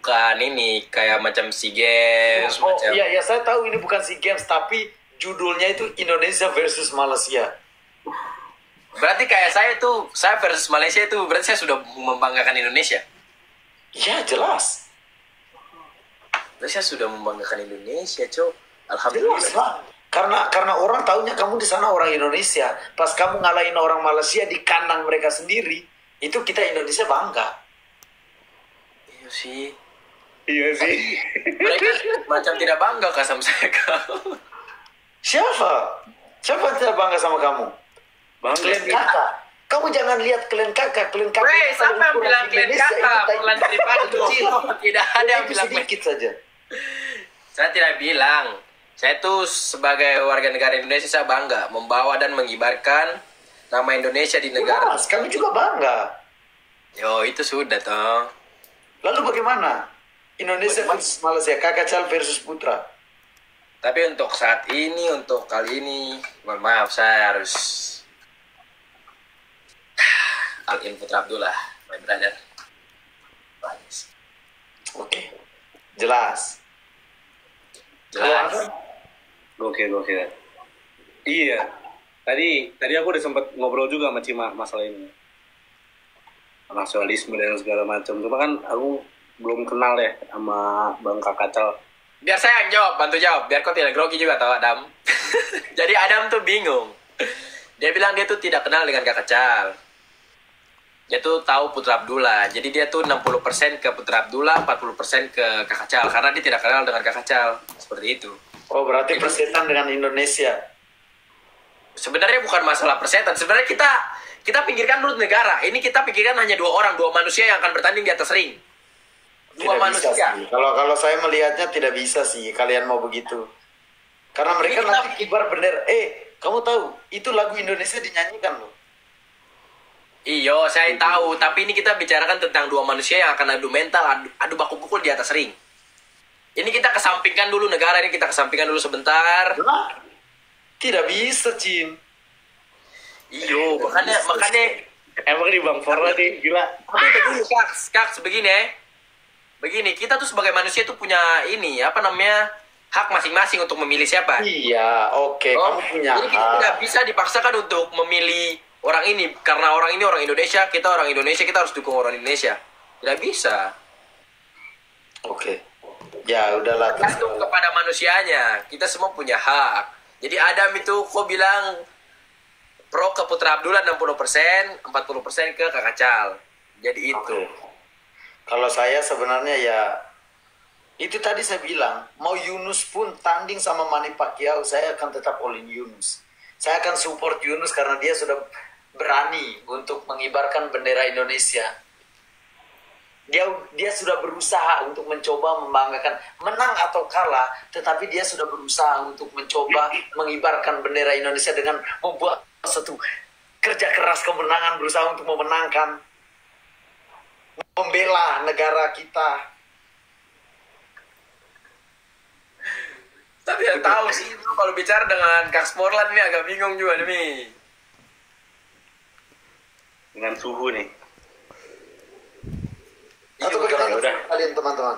bukan ini kayak macam SEA Games, Oh macam. iya, saya tahu ini bukan SEA Games, tapi judulnya itu Indonesia versus Malaysia. Berarti kayak saya versus Malaysia itu berarti saya sudah membanggakan Indonesia. Ya jelas. Berarti saya sudah membanggakan Indonesia, Cok. Jelas Alhamdulillah. lah. Karena orang taunya kamu di sana orang Indonesia. Pas kamu ngalahin orang Malaysia di kandang mereka sendiri, itu kita Indonesia bangga. Iya sih. Iya sih. Mereka macam tidak bangga kah sama saya, Kak? Siapa? Siapa yang tidak bangga sama kamu? Bangga Kalian sih. kakak. Kamu jangan lihat kalian kakak. Kalian kakak. Weh, siapa yang bilang kalian kakak? Bulan daripada kecil. Tidak ada yang bilang sedikit saja. Saya tidak bilang. Saya tuh sebagai warga negara Indonesia saya bangga membawa dan mengibarkan nama Indonesia di negara. Jelas, kami juga bangga. Yo, itu sudah toh. Lalu bagaimana? Indonesia versus Malaysia, kakak Cal versus Putra. Tapi untuk saat ini, untuk kali ini, mohon maaf saya harus Al-In Putra Abdullah, my brother. Oke. Jelas. Jelas. Gokil. Iya. Tadi aku udah sempat ngobrol juga sama Cima masalah ini. Nasionalisme dan segala macam. Cuma kan aku belum kenal ya sama Bang Kakacal. Biar saya yang jawab, bantu jawab. Biar kau tidak grogi juga tau Adam. Jadi Adam tuh bingung. Dia bilang dia tuh tidak kenal dengan Kak Kacal. Dia tuh tahu Putra Abdullah. Jadi dia tuh 60% ke Putra Abdullah, 40% ke Kak Kacal. Karena dia tidak kenal dengan Kak Kacal. Seperti itu. Oh, berarti persetan dengan Indonesia. Sebenarnya bukan masalah persetan. Sebenarnya kita pikirkan dulu negara. Ini kita pikirkan hanya dua manusia yang akan bertanding di atas ring. Dua Tidak manusia. bisa sih. Kalau saya melihatnya tidak bisa sih kalian mau begitu. Karena mereka Ini nanti kibar bendera. Kamu tahu itu lagu Indonesia dinyanyikan loh. Iyo, saya tahu. Tapi ini kita bicarakan tentang dua manusia yang akan adu mental, adu baku pukul di atas ring. Ini kita kesampingkan dulu negara ini, kita kesampingkan dulu sebentar. Nah, tidak bisa, Cim. Iyo, makanya Emang di Bang Forla nih, gila. tapi begini, Kaks, begini. Begini, kita tuh sebagai manusia tuh punya ini, apa namanya, hak masing-masing untuk memilih siapa. Iya, oke, kamu punya Jadi kita hak. tidak bisa dipaksakan untuk memilih orang ini. Karena orang ini orang Indonesia, kita orang Indonesia, kita harus dukung orang Indonesia. Tidak bisa. Oke. Ya, udahlah. Tergantung kepada manusianya. Kita semua punya hak. Jadi Adam itu kok bilang pro ke Putra Abdullah 60%, 40% ke Kak Kacal. Jadi itu. Kalau saya sebenarnya ya itu tadi saya bilang, mau Yunus pun tanding sama Manny Pacquiao, saya akan tetap all in Yunus. Saya akan support Yunus karena dia sudah berani untuk mengibarkan bendera Indonesia. Dia sudah berusaha untuk mencoba membanggakan, menang atau kalah, tetapi dia sudah berusaha untuk mencoba mengibarkan bendera Indonesia dengan membuat satu kerja keras kemenangan, berusaha untuk memenangkan, membela negara kita. Tapi ya tahu sih itu kalau bicara dengan Kak Sportland ini agak bingung juga nih. Dengan suhu nih. Atau bagaimana udah. kalian teman-teman?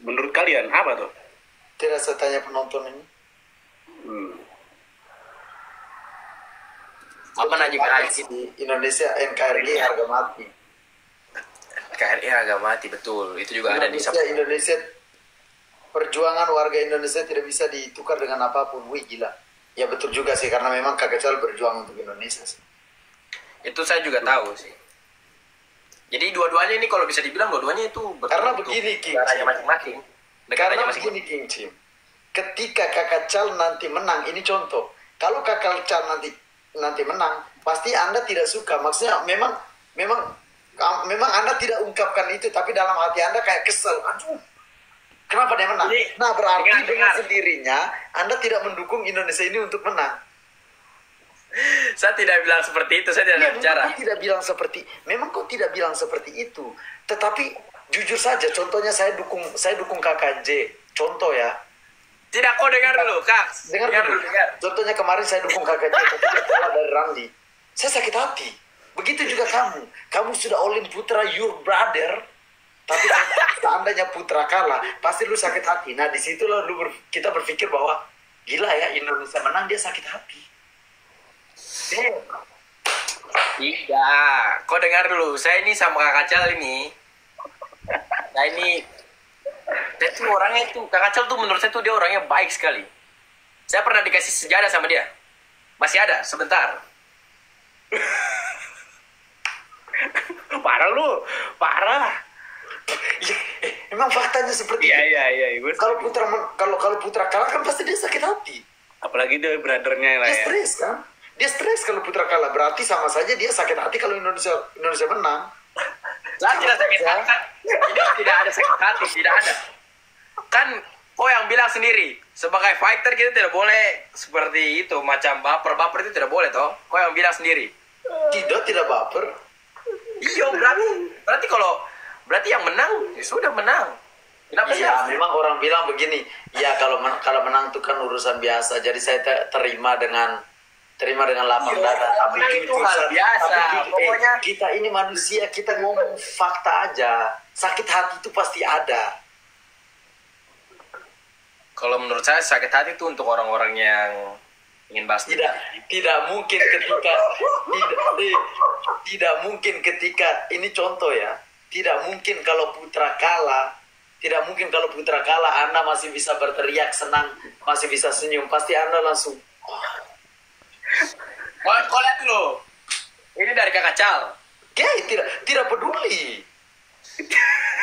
Menurut kalian apa tuh? Tidak saya tanya penonton ini. Apa nanya ke Di Indonesia NKRI harga mati. KRI agak mati, betul. Itu juga ada di Indonesia perjuangan warga Indonesia tidak bisa ditukar dengan apapun. Wih gila. Ya betul juga sih karena memang Kak Kacal berjuang untuk Indonesia sih. Itu saya juga tahu sih. Jadi dua-duanya ini kalau bisa dibilang dua-duanya itu Karena begini, King. negaranya masing-masing. Negaranya Karena masing-masing. begini King Cim. Ketika Kak Kacal nanti menang, ini contoh. Kalau Kak Kacal nanti menang, pasti Anda tidak suka. Maksudnya memang Anda tidak ungkapkan itu, tapi dalam hati Anda kayak kesel. Aduh, kenapa dia menang? Nah, berarti dengan sendirinya Anda tidak mendukung Indonesia ini untuk menang. Saya tidak bilang seperti itu, saya tidak bicara. Memang kau tidak bilang seperti itu. Tetapi jujur saja, contohnya saya dukung KKJ. Contoh ya. Tidak, kau dengar dulu, Kak. Dengar dulu. Contohnya kemarin saya dukung KKJ, tapi dia kalah dari Randi. Saya sakit hati. Begitu juga kamu. Kamu sudah all in putra, your brother. Tapi seandainya putra kalah, pasti lu sakit hati. Nah, disitulah kita berpikir bahwa gila ya, Indonesia menang dia sakit hati. Tidak, kau dengar dulu. Saya ini sama Kak Kacal ini. Nah ini, saya tuh orangnya tuh, Kak Kacal tuh menurut saya tuh dia orangnya baik sekali. Saya pernah dikasih sejadah sama dia. Masih ada, sebentar. Parah lu, parah. Ya, emang faktanya seperti itu. Iya. Kalau putra kalah kan pasti dia sakit hati. Apalagi dia brothernya lah Dia ya. stres kan? Dia stres kalau putra kalah. Berarti sama saja dia sakit hati kalau Indonesia menang. Lah tidak sakit hati. Ini tidak ada sakit hati, tidak ada. Kan kau yang bilang sendiri, sebagai fighter kita tidak boleh seperti itu, macam baper itu tidak boleh toh. Kau yang bilang sendiri. Tidak baper. Iya, berarti yang menang ya sudah menang. Kenapa sih? Iya, memang orang bilang begini. Ya kalau menang itu kan urusan biasa. Jadi saya terima dengan lapang Iya, dada. Tapi menang itu hal biasa. Pokoknya kita ini manusia, kita ngomong fakta aja. Sakit hati itu pasti ada. kalau menurut saya sakit hati itu untuk orang-orang yang ingin bahas Tidak mungkin ketika ini contoh ya. Tidak mungkin kalau putra kalah Anda masih bisa berteriak senang, masih bisa senyum. Pasti Anda langsung Kau lihat dulu. Ini dari Kak Kacal. tidak peduli.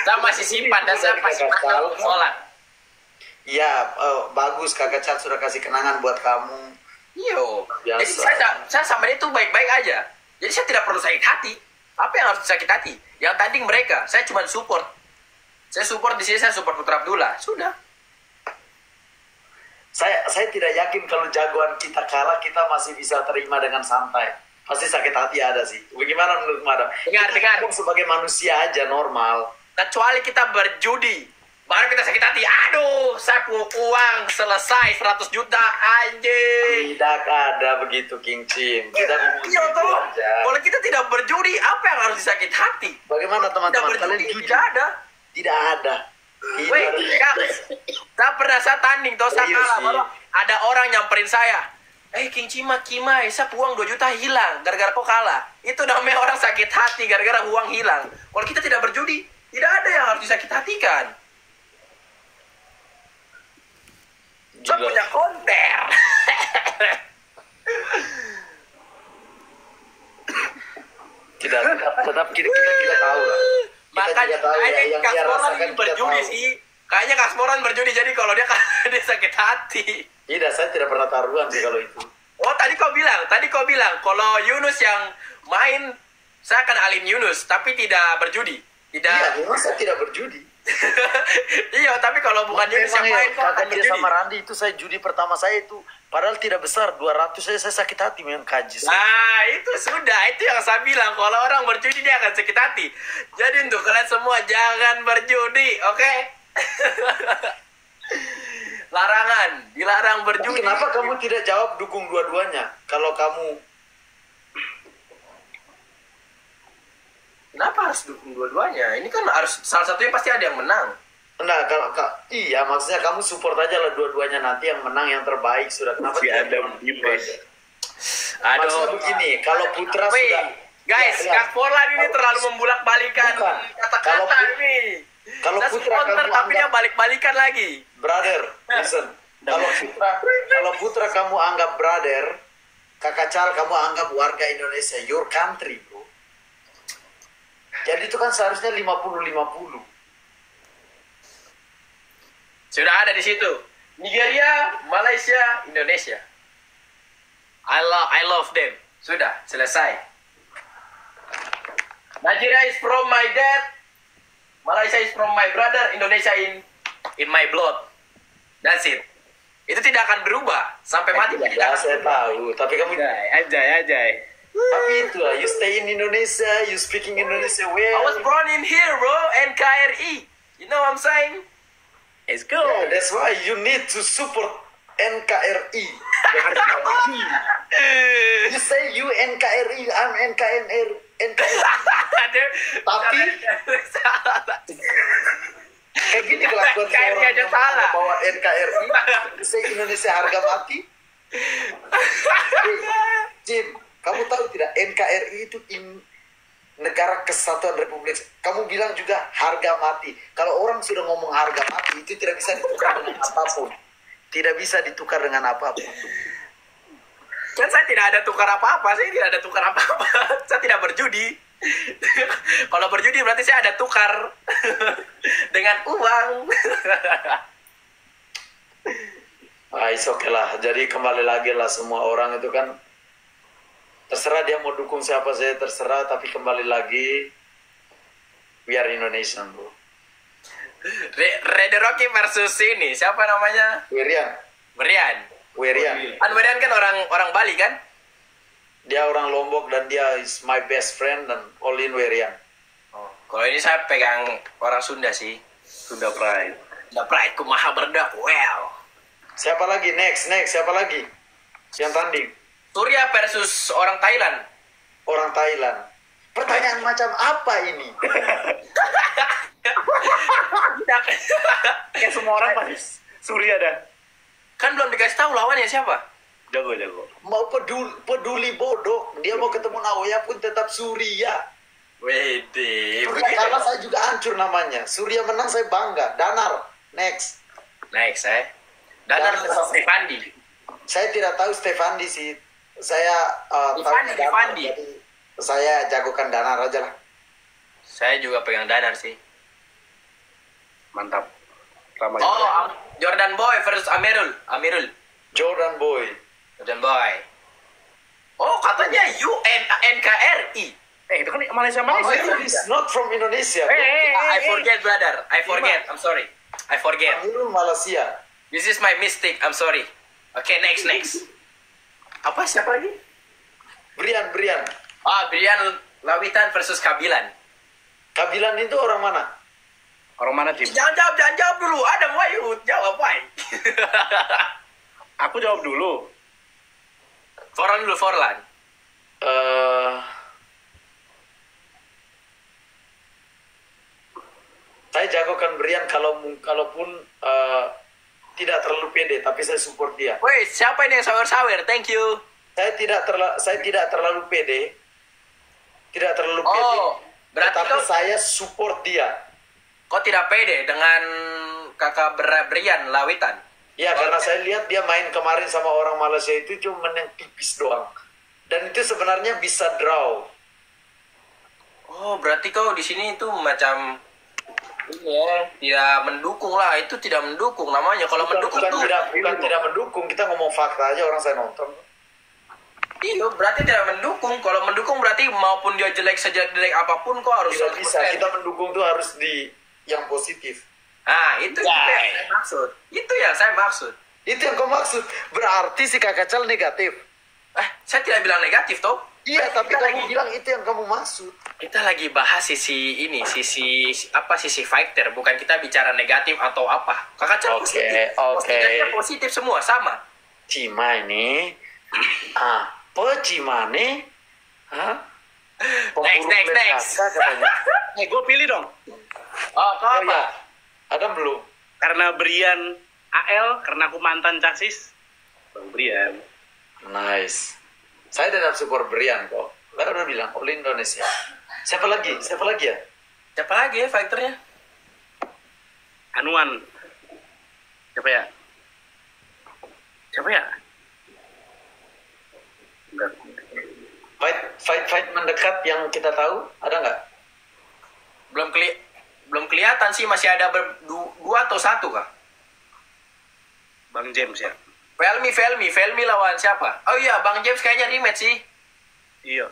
Saya masih simpan dan saya masih pakai sholat. Ya, bagus Kakak Cat sudah kasih kenangan buat kamu. Iyo. Biasa. Jadi saya sama dia tuh baik-baik aja. Jadi saya tidak perlu sakit hati. Apa yang harus sakit hati? Yang tanding mereka. Saya cuma support. Saya support di sini, saya support Putra Abdullah. Sudah. Saya tidak yakin kalau jagoan kita kalah, kita masih bisa terima dengan santai. Pasti sakit hati ada sih. Bagaimana menurut Madam? Dengar. Sebagai manusia aja normal. Kecuali kita berjudi. Baru kita sakit hati. Aduh, saya punya uang selesai 100 juta. Anjing. Tidak ada begitu, King Cim. Kita ngomong Iya gitu toh. aja. Kalau kita tidak berjudi, apa yang harus disakit hati? Bagaimana Tidak teman-teman kalian berjudi, jujur? tidak ada. Tidak ada. Tidak Wait, ada. Kak, saya pernah saya tanding, toh saya Iya kalah. sih. Baru ada orang nyamperin saya. King Cima, Kimai, saya uang 2 juta hilang gara-gara kau kalah. Itu namanya orang sakit hati gara-gara uang hilang. Kalau kita tidak berjudi, tidak ada yang harus disakit hatikan. Saya Gila. punya konter. Tetap kita tahu lah. Makanya juga tahu ya, kayaknya yang Kak dia Smoran rasakan ini kita berjudi tahu. sih. Kayaknya Kak Smoran berjudi, jadi kalau dia dia sakit hati. Tidak, saya tidak pernah taruhan sih kalau itu. Oh, tadi kau bilang kalau Yunus yang main, saya akan alin Yunus, tapi tidak berjudi. Tidak. Iya, memang saya tidak berjudi. Iya, tapi kalau bukan Yunus yang main, kau akan kakak dia berjudi. sama Randi itu saya judi pertama saya itu padahal tidak besar 200 saya sakit hati memang kajis. Nah, itu sudah. Itu yang saya bilang. Kalau orang berjudi, dia akan sakit hati. Jadi untuk kalian semua, jangan berjudi, oke? Larangan. Dilarang Tapi berjudi. kenapa kamu tidak jawab dukung dua-duanya? Kalau kamu Kenapa harus dukung dua-duanya? Ini kan harus, salah satunya pasti ada yang menang. enggak iya maksudnya kamu support aja lah dua-duanya, nanti yang menang yang terbaik sudah. Kenapa Si tidak Adam Dimas. Maksudnya begini, kalau Putra sudah Guys, Ya, Kak Forlan ini terlalu membulak-balikan Bukan. kata-kata Kalau ini. kalau Saya Putra supporter, kamu tapi dia anggap balik-balikan lagi. brother, listen. Kalau Putra kamu anggap brother, Kakak Cal kamu anggap warga Indonesia, your country, bro. Jadi itu kan seharusnya 50-50. Sudah ada di situ. Nigeria, Malaysia, Indonesia. I love them. Sudah, selesai. Nigeria is from my dad. Malaysia is from my brother. Indonesia in my blood. That's it. Itu tidak akan berubah sampai mati. Tidak Ya, akan saya berubah. tahu, tapi kamu Ajay. tapi itu lah, you stay in Indonesia, you speaking Indonesia I well. was born in here, bro. NKRI. You know what I'm saying? Let's go. Yeah, that's why you need to support NKRI. You say you NKRI, I'm NKNR. NKRI. Tapi kayak gini kelakuan NKRI orang aja yang salah. bawa NKRI, se Indonesia harga mati. Jim, kamu tahu tidak NKRI itu Negara Kesatuan Republik. Kamu bilang juga harga mati. Kalau orang sudah ngomong harga mati, itu tidak bisa ditukar dengan apapun. Tidak bisa ditukar dengan apapun. Kan saya tidak ada tukar apa-apa, saya tidak ada tukar apa-apa. Saya tidak berjudi. Kalau berjudi berarti saya ada tukar dengan uang. It's okay lah. Jadi kembali lagi lah, semua orang itu kan terserah dia mau dukung siapa saja, terserah. Tapi kembali lagi, we are Indonesian, bro. Red Rocky versus ini, siapa namanya? Werian. Werian kan orang Bali kan? Dia orang Lombok dan dia is my best friend dan Olin Werian. Oh, kalau ini saya pegang orang Sunda sih. Sunda Pride. Sunda Pride kumaha berdak. Well. Siapa lagi? Next. Siapa lagi? Yang tanding? Surya versus orang Thailand. Orang Thailand. Pertanyaan macam apa ini? Kayak semua orang pasti Surya dah. Kan belum dikasih tahu lawannya siapa. Jago. Mau peduli bodoh. Dia mau ketemu Naoya pun tetap Surya. Wede. Surya kalah saya juga hancur namanya. Surya menang saya bangga. Danar. Next. Danar versus Stefandi. Saya tidak tahu Stefandi sih. Saya tahu Danar, Stefandi. jadi saya jagokan Danar aja lah. Saya juga pegang Danar sih. Mantap. Ramai. Oh, Jordan Boy versus Amirul. Jordan Boy. Oh, katanya NKRI. Itu kan Malaysia. He's not from Indonesia. I forget, brother. I'm sorry. I forget. Amirul Malaysia. This is my mistake. I'm sorry. Okay, next. Apa siapa lagi? Brian. Brian Lawitan versus Kabilan. Kabilan itu orang mana? Orang mana, Tim? Jangan jawab dulu. Adam, why you jawab, why? Aku jawab dulu. Forlan. Saya jagokan Brian kalaupun tidak terlalu pede, tapi saya support dia. Woi, siapa ini yang sawer-sawer? Thank you. Saya tidak terlalu pede. Berarti tapi saya support dia. kau tidak pede dengan kakak Brian Lawitan? Ya, karena saya lihat dia main kemarin sama orang Malaysia itu cuma menang tipis doang. Dan itu sebenarnya bisa draw. Oh, berarti kau di sini itu macam tidak mendukung lah. Itu tidak mendukung namanya. Kalau mendukung tuh bukan tidak mendukung, kita ngomong fakta aja, orang saya nonton. Iya, berarti tidak mendukung. Kalau mendukung berarti maupun dia sejelek apapun kau harus tidak bisa. Kita mendukung tuh harus di yang positif. Itu yang saya maksud. Itu yang kau maksud. Berarti si Kak Kacal negatif. Saya tidak bilang negatif toh. Iya, tapi kamu bilang itu yang kamu maksud. Kita lagi bahas sisi fighter, bukan kita bicara negatif atau apa. Kakak Cal positif. Postingannya positif semua sama. Cima ini Cima nih? Next. Gue pilih dong. Oh, kau apa? Adam belum. Karena Brian AL, karena aku mantan Casis. Bang Brian. Nice. Saya tetap support Brian kok. Kan udah bilang All Indonesia. Siapa lagi ya? Siapa lagi ya fighternya? Anuan. Siapa ya? Enggak. Fight mendekat yang kita tahu ada nggak? Belum kelihatan sih, masih ada dua atau satu kah? Bang James ya. Felmi lawan siapa? Oh iya, Bang James kayaknya rematch sih. Iya.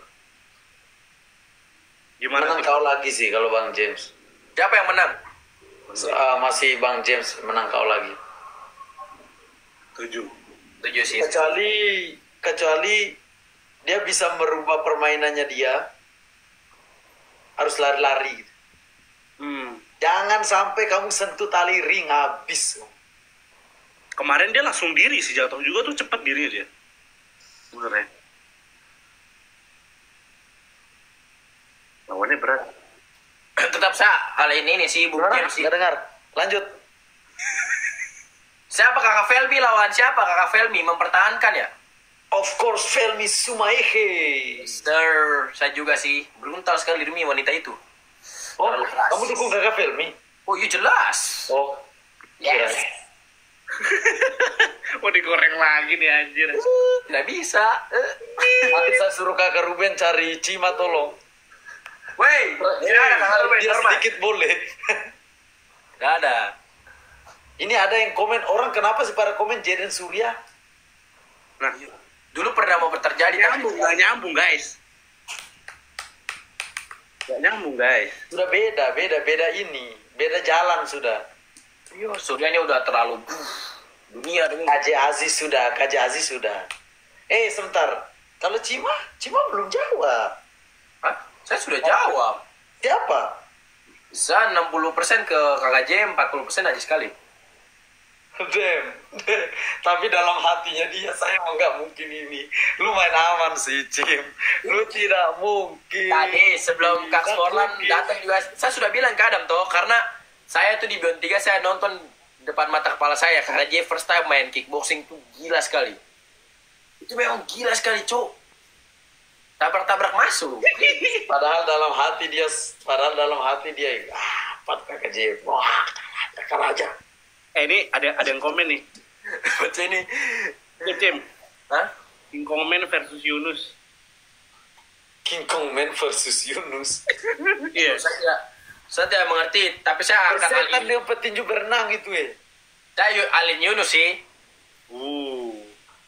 Gimana? Menang kau lagi sih kalau Bang James. Siapa yang menang? Masih Bang James menang kau lagi. 7 sih. Kecuali dia bisa merubah permainannya dia. Harus lari-lari. Jangan sampai kamu sentuh tali ring, habis. Kemarin dia langsung diri sih, jatuh juga tuh cepet diri dia. Bener ya. berat. Tetap hal ini sih Bung Dengar? James sih. Nggak dengar. Lanjut. Siapa kakak Felmi lawan siapa kakak Felmi mempertahankan ya? Of course, Felmi Sumaihe. Sir, saya juga sih beruntal sekali demi wanita itu. Oh, Terlalu keras. kamu dukung kakak Felmi? Oh iya jelas. Oh, Yes. Mau digoreng lagi nih anjir. Tidak bisa. nanti saya suruh kakak Ruben cari Cima tolong. Woi, tidak ada kakak Ruben, Dia normal. sedikit boleh. Tidak ada. Ini ada yang komen, orang kenapa sih pada komen Jaden Surya? Nah, Dulu pernah mau terjadi nyambung, nggak nyambung guys. Nggak nyambung guys. Sudah beda ini. Beda jalan sudah. Iya, Surya ini udah terlalu dunia demi. KJ Aziz sudah. Sebentar. Kalau Cima belum jawab. Hah? Saya sudah jawab. Siapa? Bisa 60% ke kakak J, 40% aja sekali. Damn. Tapi dalam hatinya dia, saya mau nggak mungkin ini. Lu main aman sih, Cim. Lu tidak mungkin. Tadi sebelum Kak Tidak Sporlan mungkin. datang juga, saya sudah bilang ke Adam toh, karena saya tuh di Beyond 3 saya nonton depan mata kepala saya, karena dia first time main kickboxing tuh gila sekali. Itu memang gila sekali, cok. Tabrak-tabrak masuk. Padahal dalam hati dia, pat kakak J. Wah, kalah aja. Ini ada yang komen nih. Baca ini. Cim, Hah? King Komen versus Yunus. King Kong Man versus Yunus. Iya. Saya tidak mengerti, tapi saya akan Persetan alin. dia petinju berenang itu Saya alin Yunus sih.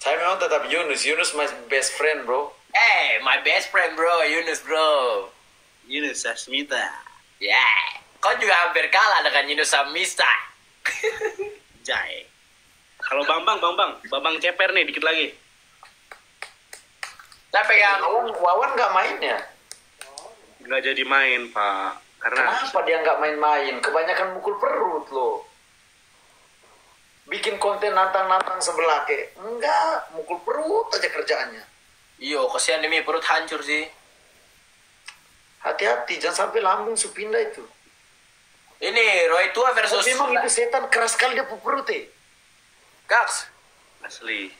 Saya memang tetap Yunus. Yunus my best friend, bro. My best friend bro, Yunus bro. Yunus Sasmita. Yeah. Kau juga hampir kalah dengan Yunus Samista. Jai. Kalau Bambang ceper nih dikit lagi. Saya pegang. Wawan nggak main ya? Nggak jadi main Pak, karena Kenapa dia nggak main-main? Kebanyakan mukul perut loh. Bikin konten nantang-nantang sebelah ke. Enggak, mukul perut aja kerjaannya. Iyo, kasihan demi perut hancur sih. Hati-hati, jangan sampai lambung supindah itu. Ini Roy Tua versus Tapi memang itu setan keras sekali dia perut Gax. asli.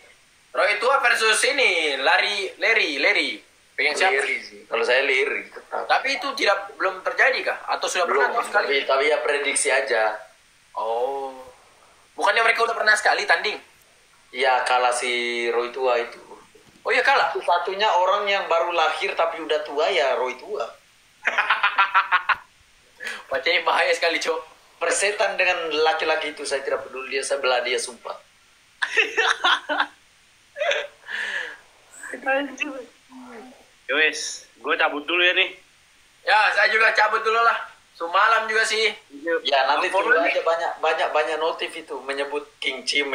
Roy Tua versus ini Larry. Pengen siapa? Liri sih. Kalau saya liri tetap. Tapi itu belum terjadi kah? Atau sudah Belum, pernah sekali? tapi ya prediksi aja. Oh. Bukannya mereka udah pernah sekali tanding? Ya kalah si Roy Tua itu. Oh iya kalah. Satunya orang yang baru lahir tapi udah tua ya Roy Tua. Bacanya bahaya sekali, Cok. Persetan dengan laki-laki itu saya tidak peduli, dia saya belah dia sumpah. Yowes, gue cabut dulu ya nih. Ya, saya juga cabut dulu lah. Semalam juga sih. Ya nanti Follow tunggu nih. aja banyak notif itu menyebut King Chim.